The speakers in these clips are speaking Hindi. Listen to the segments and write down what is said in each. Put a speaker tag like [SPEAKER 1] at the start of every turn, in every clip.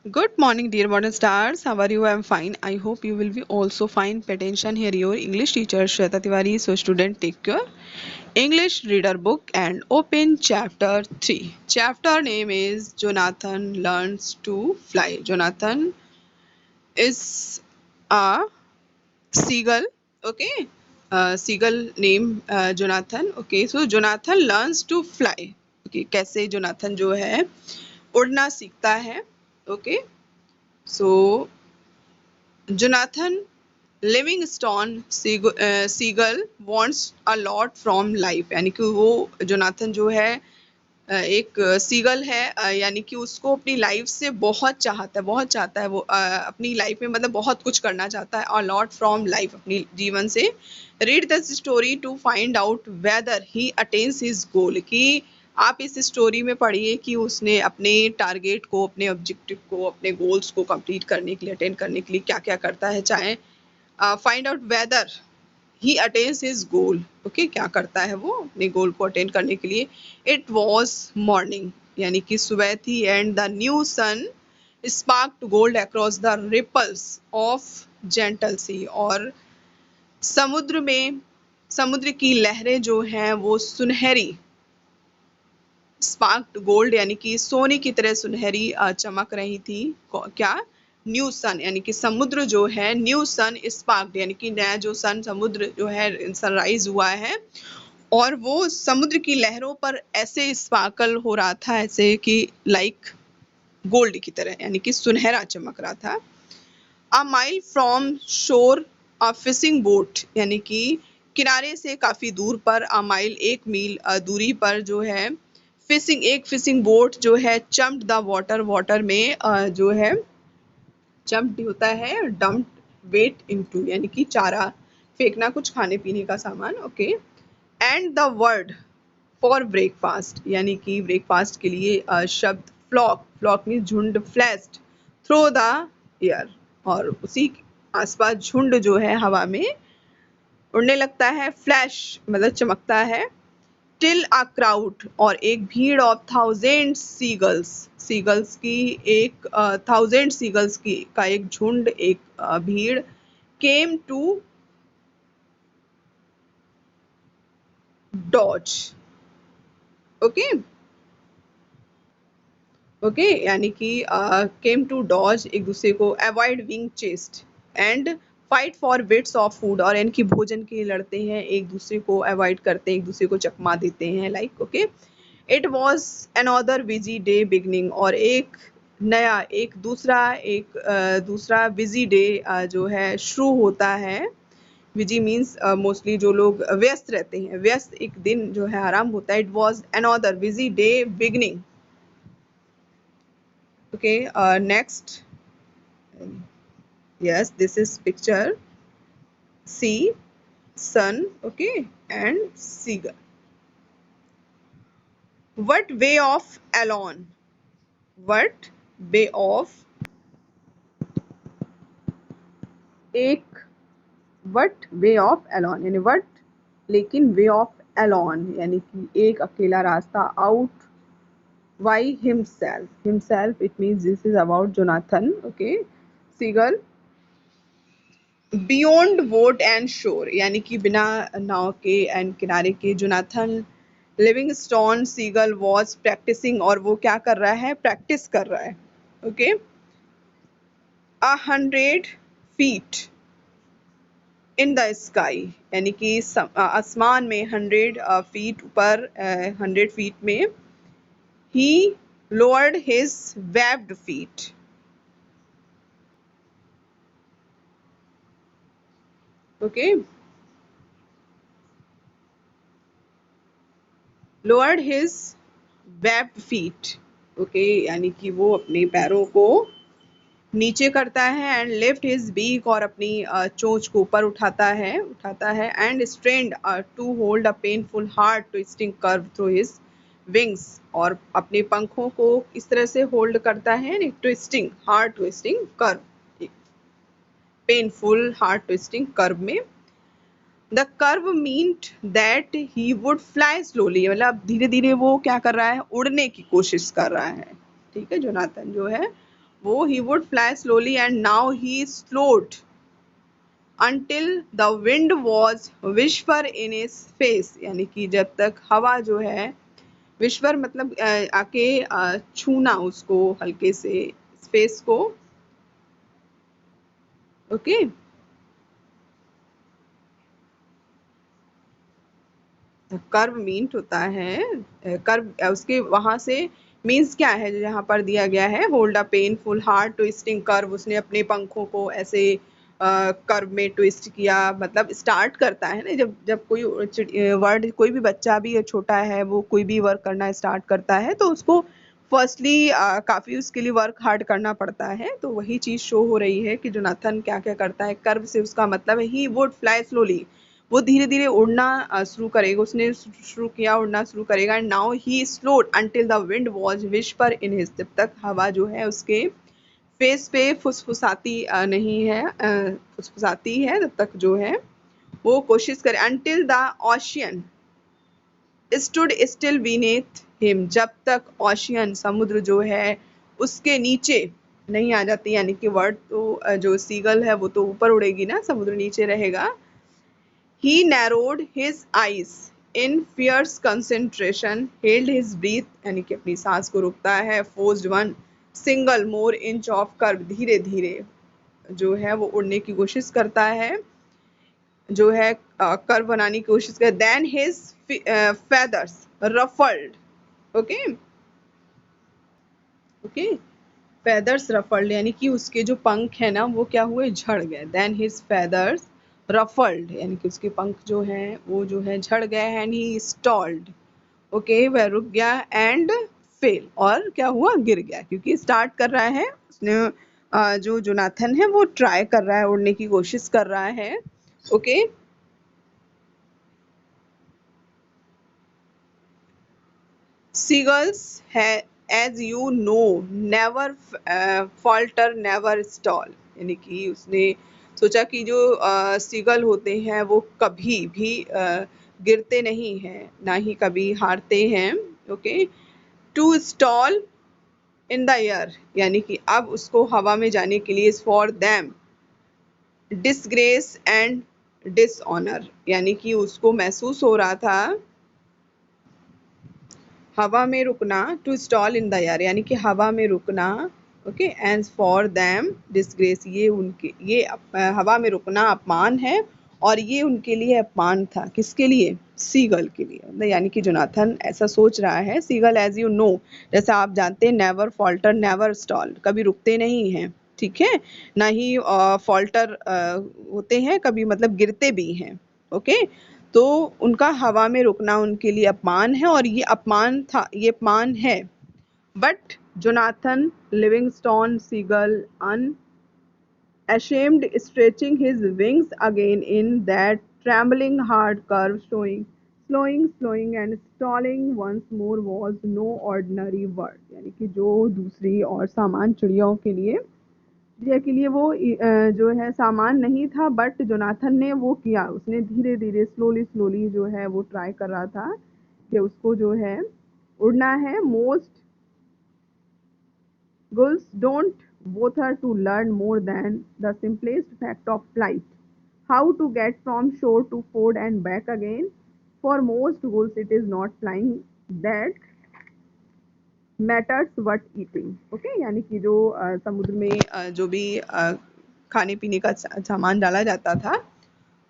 [SPEAKER 1] Good morning, dear modern stars. How are you? I'm fine. I hope you will be also fine. Pay attention here. Your English teacher Shweta Tiwari. So, student, take your English reader book and open chapter 3. Chapter name is Jonathan Learns to Fly. Jonathan is a seagull. Okay. Seagull name Jonathan. Okay. So, Jonathan learns to fly. Okay. कैसे Jonathan जो है उड़ना सीखता है. Okay. So, Jonathan Livingstone Seagull wants a lot from life यानी कि वो जोनाथन जो है एक सीगल है यानी कि उसको अपनी लाइफ से बहुत चाहता है वो अपनी लाइफ में मतलब बहुत कुछ करना चाहता है a lot from life अपनी जीवन से read the story to find out whether he attains his goal कि आप इस स्टोरी में पढ़िए कि उसने अपने टारगेट को अपने ऑब्जेक्टिव को अपने गोल्स को कंप्लीट करने के लिए अटेंड करने के लिए क्या क्या करता है चाहे फाइंड आउट वेदर ही अटेन्स हिज गोल. ओके क्या करता है वो अपने गोल को अटेंड करने के लिए. इट वॉज मॉर्निंग यानी कि सुबह थी and the new sun sparked gold across the ripples of gentle sea और समुद्र की लहरें जो हैं वो सुनहरी स्पार्क्ड गोल्ड यानी कि सोने की तरह सुनहरी चमक रही थी. क्या न्यू सन यानी कि समुद्र जो है न्यू सन स्पार्क्ड यानी कि नया जो समुद्र जो है सनराइज हुआ है और वो समुद्र की लहरों पर ऐसे स्पार्कल हो रहा था ऐसे कि लाइक गोल्ड की तरह यानी कि सुनहरा चमक रहा था. अ माइल फ्रॉम शोर अ फिशिंग बोट यानी कि किनारे से काफी दूर पर अ माइल 1 मील दूरी पर जो है एक फिशिंग बोट जो है चम्प्ड द वाटर में जो है चम्प्ड होता है डम्प्ड वेट इनटू यानी कि चारा फेंकना कुछ खाने पीने का सामान. Okay and the word for breakfast यानी कि ब्रेकफास्ट के लिए शब्द फ्लॉक मीन्स झुंड फ्लैश्ड थ्रो द एयर और उसी आसपास झुंड जो है हवा में उड़ने लगता है. फ्लैश मतलब चमकता है. टिल अ क्राउड और एक भीड़ ऑफ थाउजेंड सीगल्स की एक थाउजेंड सीगल्स की का एक झुंड एक भीड़ came to dodge. Okay okay यानी कि केम टू डॉज एक दूसरे को avoid being chased and fight for bits of food और इनकी भोजन के लिए लड़ते हैं एक दूसरे को अवॉइड करते हैं एक दूसरे को चकमा देते हैं like. Okay it was another busy day beginning और एक नया एक दूसरा बिजी डे जो है शुरू होता है. बिजी मीन्स मोस्टली जो लोग व्यस्त रहते हैं व्यस्त एक दिन जो है आराम होता है. It was another busy day beginning. Okay, next. Yes, this is picture. Sea, sun, okay, and seagull. What way of alone? What way of एक what way of alone यानी what लेकिन way of alone यानी कि एक अकेला रास्ता. out why himself it means this is about Jonathan. Okay, seagull. Beyond boat and shore यानी कि बिना नाव के एंड किनारे के Jonathan Livingston Seagull was practicing और वो क्या कर रहा है प्रैक्टिस कर रहा है. Okay 100 feet in the sky यानी कि आसमान में 100 फीट ऊपर 100 फीट में ही lowered his webbed feet. Okay lowered his webbed feet. Okay यानी कि वो अपने पैरों को नीचे करता है एंड लिफ्ट हिज बीक और अपनी चोंच को ऊपर उठाता है and strained to hold a painful heart twisting curve through his wings और अपने पंखों को इस तरह से होल्ड करता है twisting heart twisting curve painful heart twisting curve में. The curve meant that he would fly slowly मतलब धीरे धीरे वो क्या कर रहा है उड़ने की कोशिश कर रहा है. ठीक है जोनाथन जो है वो he would fly slowly and now he slowed until the wind was whisper in his face, यानी कि जब तक हवा जो है, विश्वर मतलब आके छूना उसको हल्के से स्पेस को, ओके। कर्व मीन्स होता है कर्व, उसके वहां से मीन्स क्या है जो यहाँ पर दिया गया है, hold a painful heart twisting curve, उसने अपने पंखों को ऐसे कर्व में ट्विस्ट किया, मतलब स्टार्ट करता है ना, जब जब कोई वर्ड, कोई भी बच्चा भी छोटा है, वो कोई भी वर्क करना स्टार्ट करता है तो उसको फर्स्टली काफी उसके लिए वर्क हार्ड करना पड़ता है, तो वही चीज शो हो रही है कि जोनाथन क्या क्या करता है। कर्व से उसका मतलब है ही वुड फ्लाई स्लोली, वो धीरे धीरे उड़ना शुरू करेगा, उसने शुरू किया उड़ना शुरू करेगा। And now he slowed until the wind was whisper in his, जब तक हवा जो है उसके फेस पे फुसफुसाती नहीं है, फुसफुसाती है, तब तक जो है वो कोशिश करे। Until the ocean stood still beneath him, जब तक ओशियन समुद्र जो है उसके नीचे नहीं आ जाती, यानी कि वर्ड तो जो सीगल है वो तो ऊपर उड़ेगी ना, समुद्र नीचे रहेगा। He narrowed his eyes in fierce concentration, held his breath यानी कि अपनी सांस को रोकता है, forced one single more inch of curve, धीरे धीरे जो है वो उड़ने की कोशिश करता है, जो है कर्व बनाने की कोशिश कर। Then his feathers ruffled, okay, okay, feathers ruffled यानी कि उसके जो पंख है ना वो क्या हुए, झड़ गए। Then his feathers ruffled यानी कि उसके पंख जो हैं वो जो है झड़ गए। And he stalled, ओके, वह रुक गया। एंड फेल, और क्या हुआ, गिर गया, क्योंकि स्टार्ट कर रहा है उसने, जो जोनाथन है वो ट्राई कर रहा है, उड़ने की कोशिश कर रहा है, ओके। सीगल्स है, as you know, never falter never stall, यानी कि उसने सोचा कि जो सीगल होते हैं वो कभी भी गिरते नहीं हैं, ना ही कभी हारते हैं, okay. To stall in the air यानी कि अब उसको हवा में जाने के लिए, for them disgrace and dishonour, यानी कि उसको महसूस हो रहा था हवा में रुकना, to stall in the air यानी कि हवा में रुकना, okay. And for them disgrace, ये उनके, ये हवा में रुकना अपमान है, और ये उनके लिए अपमान था, किसके लिए, सीगल के लिए, मतलब यानी कि जोनाथन ऐसा सोच रहा है। सीगल एज यू नो, जैसा आप जानते हैं, नेवर फॉल्टर नेवर स्टॉल, कभी रुकते नहीं हैं, ठीक है, ना ही फॉल्टर होते हैं कभी, मतलब गिरते भी हैं, ओके। तो उनका हवा में रुकना उनके लिए अपमान है, और ये अपमान था, ये अपमान है। But Jonathan Livingston Seagull unashamed stretching his wings again in that trembling hard curve, slowing and stalling once more was no ordinary word, यानी कि जो दूसरी और सामान चिड़ियों के लिए, चिड़िया के लिए वो जो है सामान नहीं था, बट जोनाथन ने वो किया, उसने धीरे धीरे स्लोली स्लोली जो है वो ट्राई कर रहा था कि उसको जो है उड़ना है। Most gulls don't bother to learn more than the simplest fact of flight, how to get from shore to ford and back again. For most gulls it is not flying that matters but eating, okay, यानी कि जो समुद्र में जो भी खाने पीने का सामान डाला जाता था,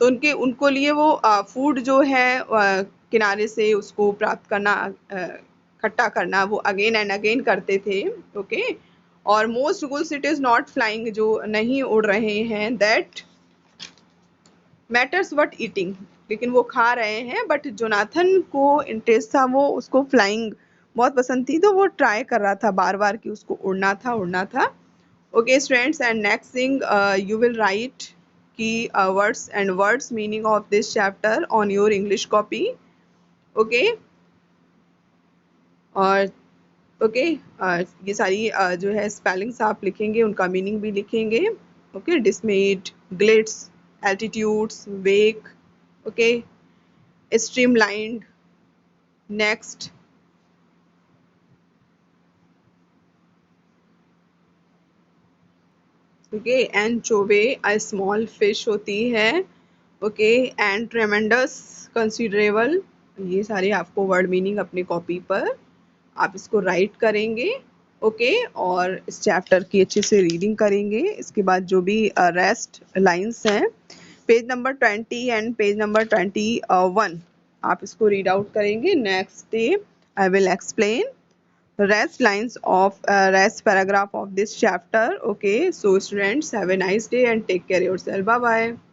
[SPEAKER 1] तो उनके उनको लिए वो फूड जो है किनारे से उसको प्राप्त करना, इकट्ठा करना, वो अगेन एंड अगेन करते थे, ओके। और most gulls it is not flying, जो नहीं उड़ रहे हैं, दैट मैटर्स बट ईटिंग, लेकिन वो खा रहे हैं। बट जोनाथन को इंटरेस्ट था, वो उसको फ्लाइंग बहुत पसंद थी, तो वो ट्राई कर रहा था बार बार कि उसको उड़ना था, उड़ना था, okay students. And next thing you will write key words and words meaning of this chapter on your English copy, okay. और ओके ये सारी जो है स्पेलिंग्स आप लिखेंगे, उनका मीनिंग भी लिखेंगे, ओके। डिसमेड, ग्लिट्स, altitudes, wake, okay, streamlined, next, okay, anchovy a small fish होती है। Okay, and tremendous considerable. ये सारे आपको वर्ड मीनिंग अपनी कॉपी पर आप इसको राइट करेंगे। ओके, और इस चैप्टर की अच्छे से रीडिंग करेंगे। इसके बाद जो भी रेस्ट लाइंस हैं page number 20 and page number 21 आप इसको रीड आउट करेंगे। Next day I will explain rest lines of rest paragraph of this chapter. Okay, so students, have a nice day and take care yourself. Bye bye.